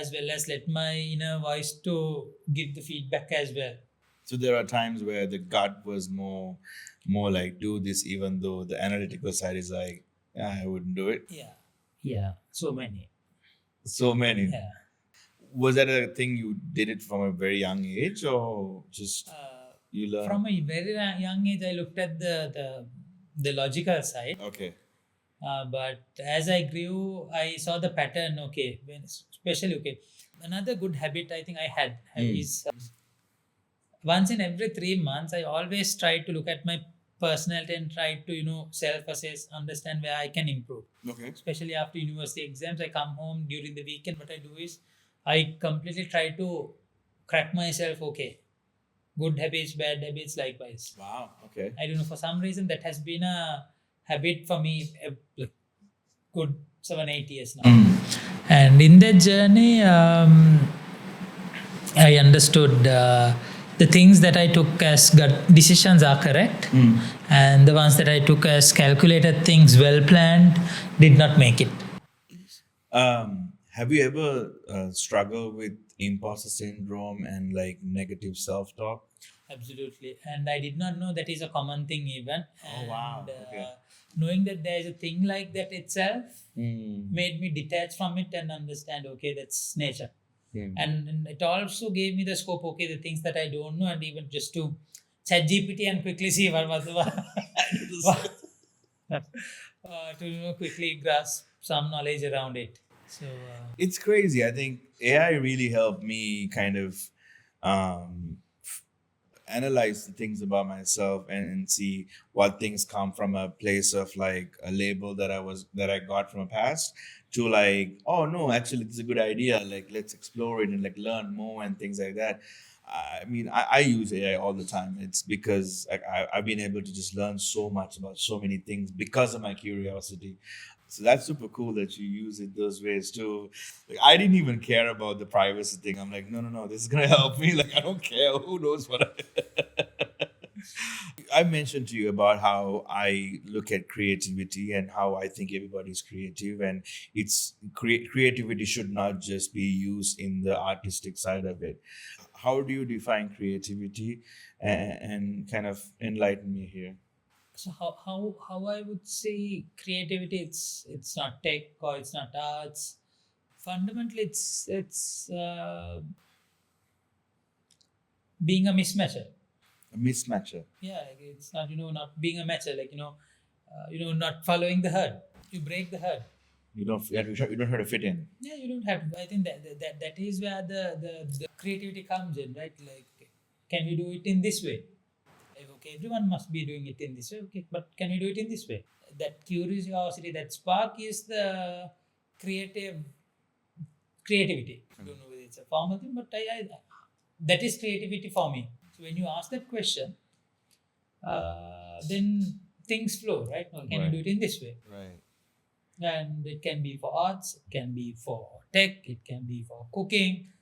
S1: as well as let my inner voice to give the feedback as well.
S2: So there are times where the gut was more like do this, even though the analytical side is like, yeah, I wouldn't do it.
S1: Yeah, so many.
S2: So many.
S1: Yeah.
S2: Was that a thing you did it from a very young age, or just you learned?
S1: From a very young age, I looked at the logical side.
S2: Okay.
S1: But as I grew, I saw the pattern. Okay, especially another good habit I think I had is once in every 3 months, I always try to look at my personality and try to self-assess, understand where I can improve.
S2: Okay.
S1: Especially after university exams, I come home during the weekend. What I do is I completely try to crack myself. Okay, good habits, bad habits, likewise.
S2: Wow. Okay.
S1: I don't know, for some reason that has been a habit for me a good 7-8 years now. And in that journey, I understood the things that I took as gut decisions are correct, and the ones that I took as calculated things, well planned, did not make it.
S2: Have you ever struggled with imposter syndrome and like negative self-talk?
S1: Absolutely. And I did not know that is a common thing even.
S2: Oh, wow.
S1: And,
S2: Okay.
S1: knowing that there is a thing like that itself
S2: Mm.
S1: made me detach from it and understand, okay, that's nature.
S2: Mm.
S1: And it also gave me the scope, okay, the things that I don't know, and even just to chat GPT and quickly see what was to quickly grasp some knowledge around it. So
S2: It's crazy. I think AI really helped me kind of analyze the things about myself and see what things come from a place of like a label that I got from a past to like, oh no, actually this is a good idea. Like let's explore it and like learn more and things like that. I mean, I use AI all the time. It's because like, I've been able to just learn so much about so many things because of my curiosity. So that's super cool that you use it those ways too. Like, I didn't even care about the privacy thing. I'm like, no, this is gonna help me. Like, I don't care. Who knows what? I mentioned to you about how I look at creativity and how I think everybody's creative, and creativity should not just be used in the artistic side of it. How do you define creativity, and kind of enlighten me here?
S1: So how I would say creativity, it's not tech or it's not arts. Fundamentally, it's being a mismatcher.
S2: A mismatcher.
S1: Yeah, like it's not not being a matcher, like not following the herd. You break the herd.
S2: You don't have to fit in.
S1: Yeah, you don't have to. I think that is where the creativity comes in, right? Like, can we do it in this way? Like, okay, everyone must be doing it in this way. Okay, but can we do it in this way? That curiosity, that spark is the creativity. I don't know whether it's a formal thing, but I that is creativity for me. So when you ask that question, then things flow, right? Well, can you do it in this way?
S2: Right.
S1: And it can be for arts, it can be for tech, it can be for cooking,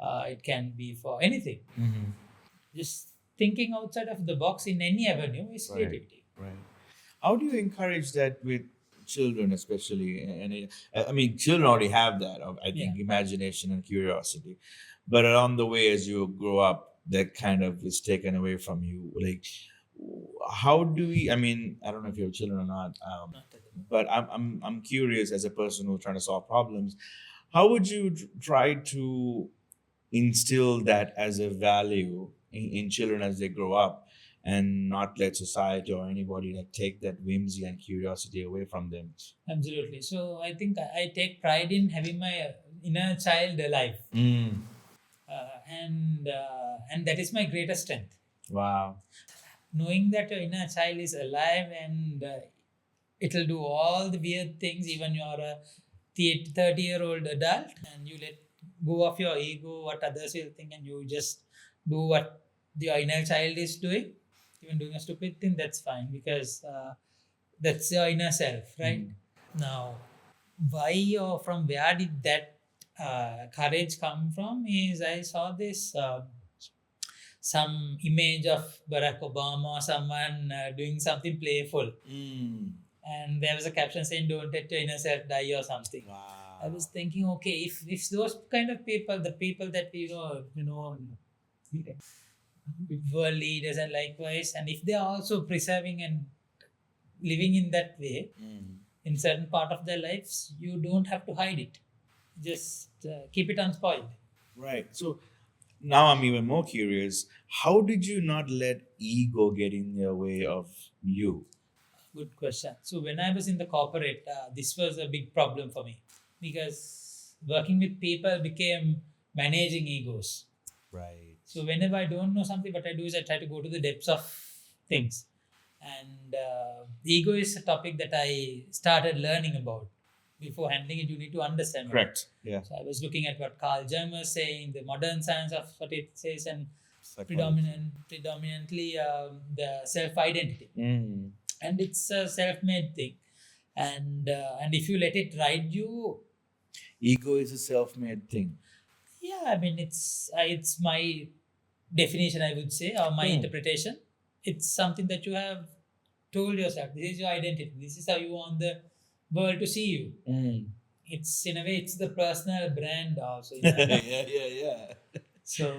S1: it can be for anything.
S2: Mm-hmm.
S1: Just thinking outside of the box in any avenue is
S2: Right.
S1: creativity.
S2: Right. How do you encourage that with children, especially? And I mean, children already have that. I think
S1: Yeah.
S2: imagination and curiosity, but along the way, as you grow up, that kind of is taken away from you. Like, how do we? I mean, I don't know if you have children or not,
S1: Not at the moment.
S2: but I'm curious as a person who's trying to solve problems. How would you try to instill that as a value in children as they grow up, and not let society or anybody like take that whimsy and curiosity away from them?
S1: Absolutely. So I think I take pride in having my inner child alive, and that is my greatest strength.
S2: Wow.
S1: Knowing that your inner child is alive and it'll do all the weird things, even you're a 30-year-old adult, and you let go of your ego, what others will think, and you just do what your inner child is doing, even doing a stupid thing, that's fine, because that's your inner self, right? Now, why or from where did that courage come from is I saw this some image of Barack Obama or someone doing something playful, and there was a caption saying, "Don't let your inner self die" or something.
S2: Wow.
S1: I was thinking, okay, if those kind of people, the people that world leaders and likewise, and if they are also preserving and living in that way in certain part of their lives, you don't have to hide it. Just keep it unspoiled.
S2: Right. So now I'm even more curious. How did you not let ego get in the way of you?
S1: Good question. So when I was in the corporate, this was a big problem for me, because working with people became managing egos.
S2: Right.
S1: So whenever I don't know something, what I do is I try to go to the depths of things. And ego is a topic that I started learning about. Before handling it, you need to understand.
S2: Correct. Yeah.
S1: So I was looking at what Carl Jung was saying, the modern science of what it says, and
S2: Psychology.
S1: predominantly the self-identity. And it's a self-made thing. And if you let it ride you,
S2: Ego is a self-made thing.
S1: yeah, I mean, it's my definition, I would say, or my interpretation. It's something that you have told yourself. This is your identity. This is how you want the world to see you. It's in a way, it's the personal brand also.
S2: Yeah.
S1: So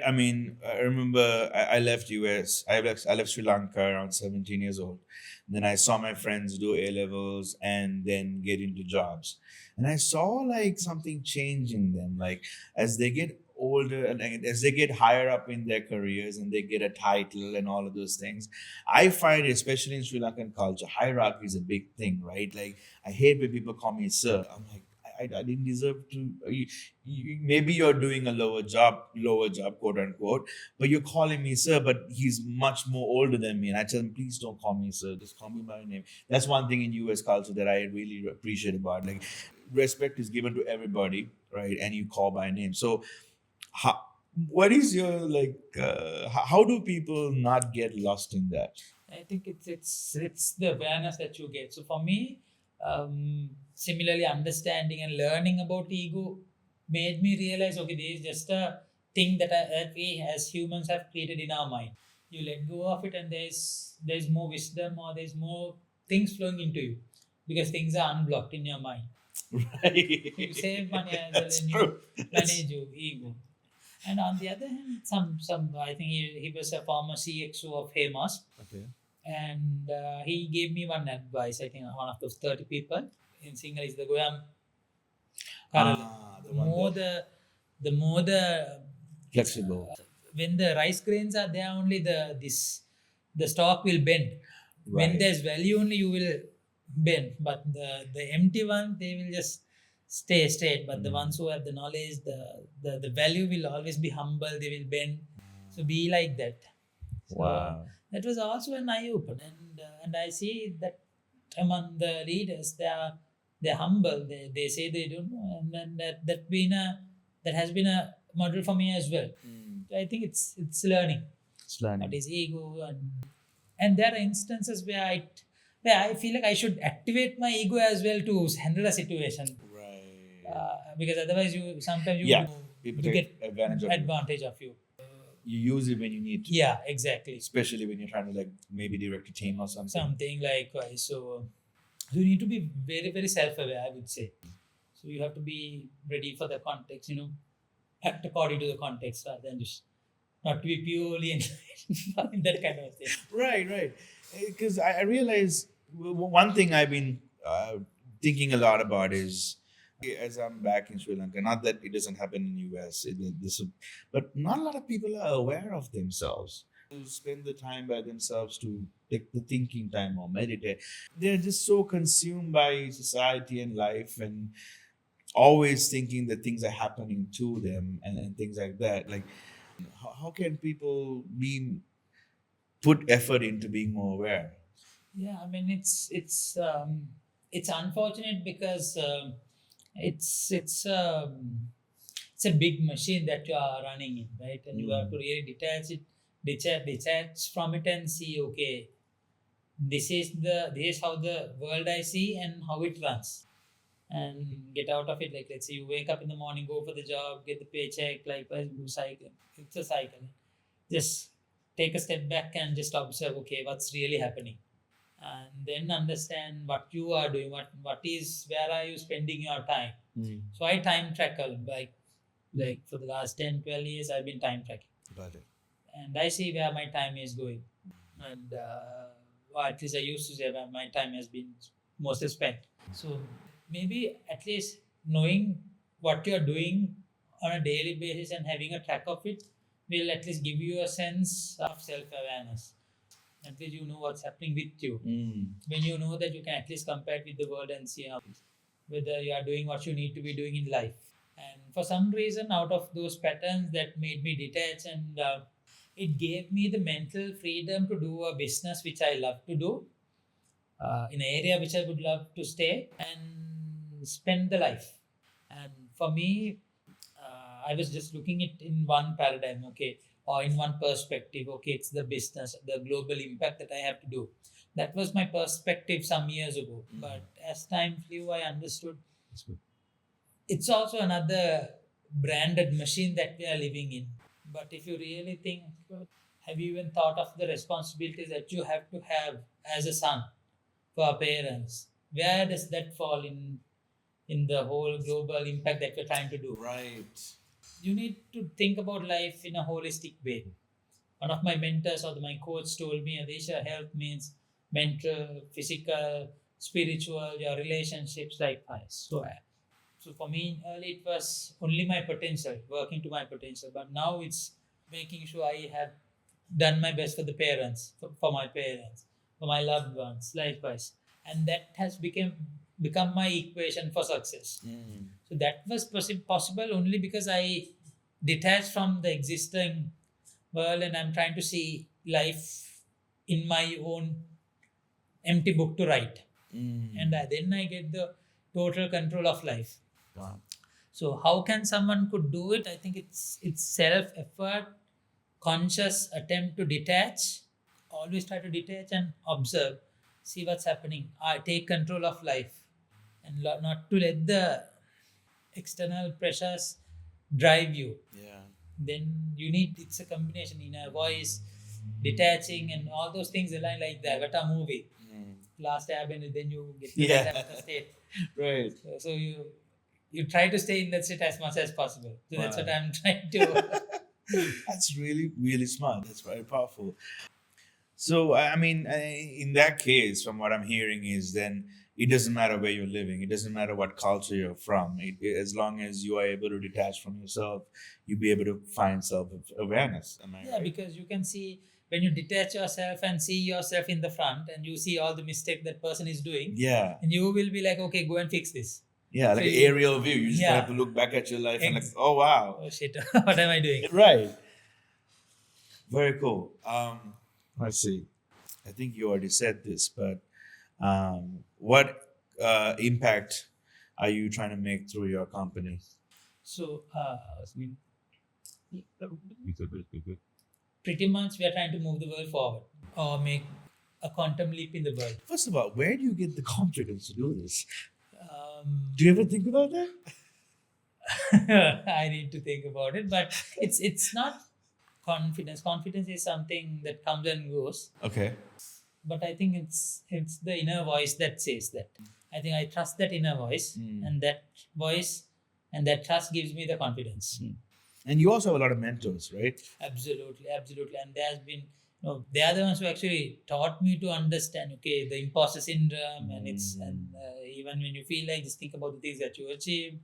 S2: I mean, I remember I left US. I left Sri Lanka around 17 years old. Then I saw my friends do A levels and then get into jobs, and I saw like something change in them. Like as they get older and as they get higher up in their careers and they get a title and all of those things, I find, especially in Sri Lankan culture, hierarchy is a big thing, right? Like I hate when people call me sir. I'm like, I didn't deserve to. Maybe you're doing a lower job, quote unquote, but you're calling me sir. But he's much more older than me, and I tell him, please don't call me sir. Just call me by name. That's one thing in U.S. culture that I really appreciate about. Like respect is given to everybody, right? And you call by name. So, What is your how do people not get lost in that?
S1: I think it's the awareness that you get. So for me, similarly, understanding and learning about ego made me realize, okay, this is just a thing that we as humans have created in our mind. You let go of it, and there's more wisdom, or there's more things flowing into you, because things are unblocked in your mind.
S2: Right.
S1: You save money as well,
S2: That's
S1: and you
S2: true.
S1: manage your ego. And on the other hand, some I think he was a former CXO of Hamas,
S2: Okay.
S1: and he gave me one advice. I think one of those 30 people in single is the Goyam Karala.
S2: The one
S1: More
S2: that
S1: the more the
S2: flexible.
S1: when the rice grains are there, only the stock will bend. When
S2: Right.
S1: there's value, only you will bend. But the empty one, they will just stay straight. But the ones who have the knowledge, the value will always be humble. They will bend. So be like that. So
S2: Wow.
S1: that was also an eye opener, and I see that among the leaders, they're humble. They say they don't know, and then that has been a model for me as well. So I think it's learning
S2: It's learning.
S1: what is ego, and there are instances where I feel like I should activate my ego as well to handle a situation,
S2: Right.
S1: because otherwise you sometimes
S2: Yeah. People
S1: you
S2: take
S1: get
S2: advantage of you.
S1: advantage of you.
S2: You use it when you need to.
S1: Yeah, exactly.
S2: Especially when you're trying to maybe direct a team or something.
S1: Something likewise. So you need to be very, very self-aware, I would say. So you have to be ready for the context, act according to the context rather than just not to be purely in that kind of thing.
S2: Right. Because I realize one thing I've been thinking a lot about is as I'm back in Sri Lanka, not that it doesn't happen in US, but not a lot of people are aware of themselves. To spend the time by themselves to take the thinking time or meditate. They're just so consumed by society and life and always thinking that things are happening to them and things like that. How can people put effort into being more aware?
S1: Yeah, I mean it's unfortunate because it's a big machine that you are running in, right? And you have to really detach from it and see, okay, this is how the world I see and how it runs, and get out of it. Like, let's say you wake up in the morning, go for the job, get the paycheck, likewise you cycle. It's a cycle. Just take a step back and just observe, okay, what's really happening, and then understand what you are doing, where are you spending your time. So I time track, like for the last 10-12 years I've been time tracking,
S2: Got it.
S1: and I see where my time is going, and or at least I used to say where my time has been mostly spent. So maybe at least knowing what you're doing on a daily basis and having a track of it will at least give you a sense of self-awareness. At least you know what's happening with you. When you know that, you can at least compare it with the world and see whether you are doing what you need to be doing in life. And for some reason, out of those patterns, that made me detach, and it gave me the mental freedom to do a business which I love to do, in an area which I would love to stay and spend the life. And for me, I was just looking it in one paradigm, okay, or in one perspective, okay, it's the business, the global impact that I have to do. That was my perspective some years ago. But as time flew, I understood it's also another branded machine that we are living in. But if you really think, have you even thought of the responsibilities that you have to have as a son for our parents? Where does that fall in the whole global impact that we're trying to do?
S2: Right.
S1: You need to think about life in a holistic way. One of my mentors or my coach told me, Adhisha, health means mental, physical, spiritual, your relationships, likewise. So for me, early it was only my potential, working to my potential. But now it's making sure I have done my best for the parents, for my parents, for my loved ones, likewise. And that has become my equation for success. So that was possible only because I detached from the existing world, and I'm trying to see life in my own empty book to write. And then I get the total control of life.
S2: Wow.
S1: So how can someone could do it? I think it's self-effort, conscious attempt to detach. Always try to detach and observe, see what's happening. I take control of life and not to let the external pressures drive you.
S2: Yeah.
S1: Then you need, it's a combination, inner voice, detaching, and all those things align like the Avatar movie. Last airbender, then you get to
S2: Yeah.
S1: that Avatar state.
S2: Right.
S1: So you try to stay in that state as much as possible. So that's
S2: Wow.
S1: what I'm trying to.
S2: That's really, really smart. That's very powerful. So, I mean, in that case, from what I'm hearing is then it doesn't matter where you're living. It doesn't matter what culture you're from. As long as you are able to detach from yourself, you'll be able to find self-awareness. Am I
S1: Yeah,
S2: right?
S1: because you can see when you detach yourself and see yourself in the front and you see all the mistake that person is doing,
S2: Yeah.
S1: and you will be like, okay, go and fix this.
S2: Yeah, like
S1: So
S2: an
S1: you-
S2: aerial view. You just
S1: Yeah.
S2: have to look back at your life and like,
S1: Ex-
S2: oh, wow.
S1: Oh shit, what am I doing?
S2: Right. Very cool. Let's see. I think you already said this, but what impact are you trying to make through your company?
S1: So, pretty much we are trying to move the world forward or make a quantum leap in the world.
S2: First of all, where do you get the confidence to do this?
S1: Um,
S2: Do you ever think about that?
S1: I need to think about it, but it's not confidence. Confidence is something that comes and goes,
S2: Okay.
S1: but I think it's the inner voice that says that. I think I trust that inner voice, and that voice and that trust gives me the confidence.
S2: And you also have a lot of mentors, right?
S1: Absolutely, absolutely. And there's been, they are the ones who actually taught me to understand, okay, the imposter syndrome, and even when you feel like, just think about the things that you achieved,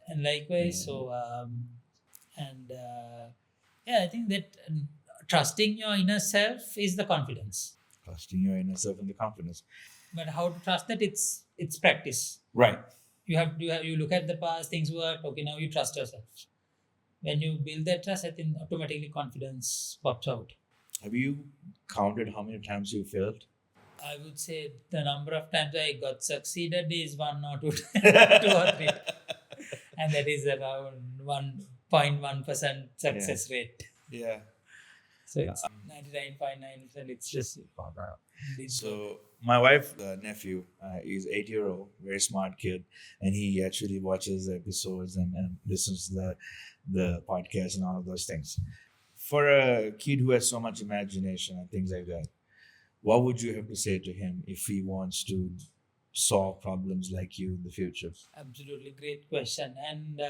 S1: and likewise. So, yeah, I think that trusting your inner self is the confidence.
S2: Trusting your inner self and the confidence.
S1: But how to trust that? It's practice.
S2: Right.
S1: You look at the past, things worked. Okay, now you trust yourself. When you build that trust, I think automatically confidence pops out.
S2: Have you counted how many times you failed?
S1: I would say the number of times I got succeeded is 1 or 2, 2 or 3, and that is around 1.1% success rate.
S2: Yeah.
S1: So it's 99.9%. It's just
S2: So my wife's nephew is 8-year-old, very smart kid, and he actually watches the episodes and listens to the podcast and all of those things. For a kid who has so much imagination and things like that, what would you have to say to him if he wants to solve problems like you in the future?
S1: absolutely great question, and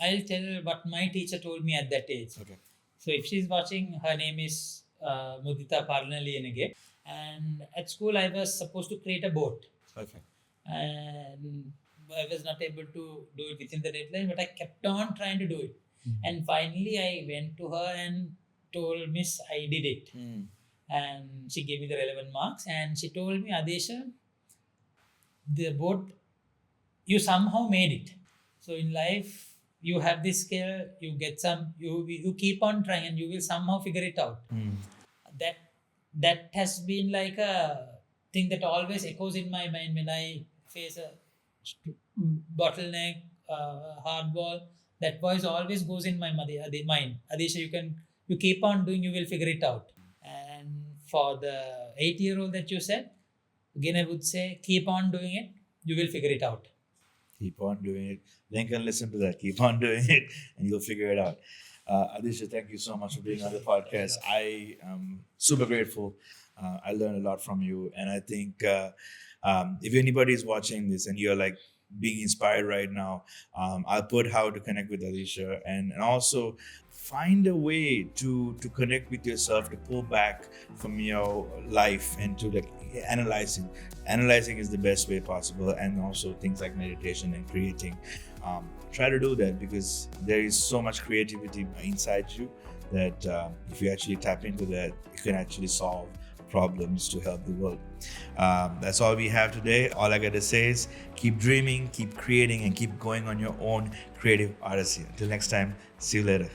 S1: I'll tell what my teacher told me at that age.
S2: Okay.
S1: So if she's watching, her name is Mudita Parnalienige, and at school I was supposed to create a boat,
S2: Okay.
S1: and I was not able to do it within the deadline, but I kept on trying to do it. And finally I went to her and told Miss I did it. And she gave me the relevant marks, and she told me, Adhisha, the boat, you somehow made it. So in life, you have this skill, you keep on trying and you will somehow figure it out. That has been like a thing that always echoes in my mind when I face a bottleneck, hardball. That voice always goes in my mind. Adhisha, you keep on doing, you will figure it out. And for the 8-year-old that you said, again I would say, keep on doing it, you will figure it out.
S2: Keep on doing it. Lincoln, listen to that. Keep on doing it, and you'll figure it out. Adhisha, thank you so much for being on the podcast. I am super grateful. I learned a lot from you, and I think if anybody is watching this and you're like being inspired right now, I'll put how to connect with Adhisha, and also find a way to connect with yourself, to pull back from your life and to like analyzing. Analyzing is the best way possible, and also things like meditation and creating. Try to do that, because there is so much creativity inside you that if you actually tap into that, you can actually solve problems to help the world. That's all we have today. All I gotta say is keep dreaming, keep creating, and keep going on your own creative odyssey. Until next time, see you later.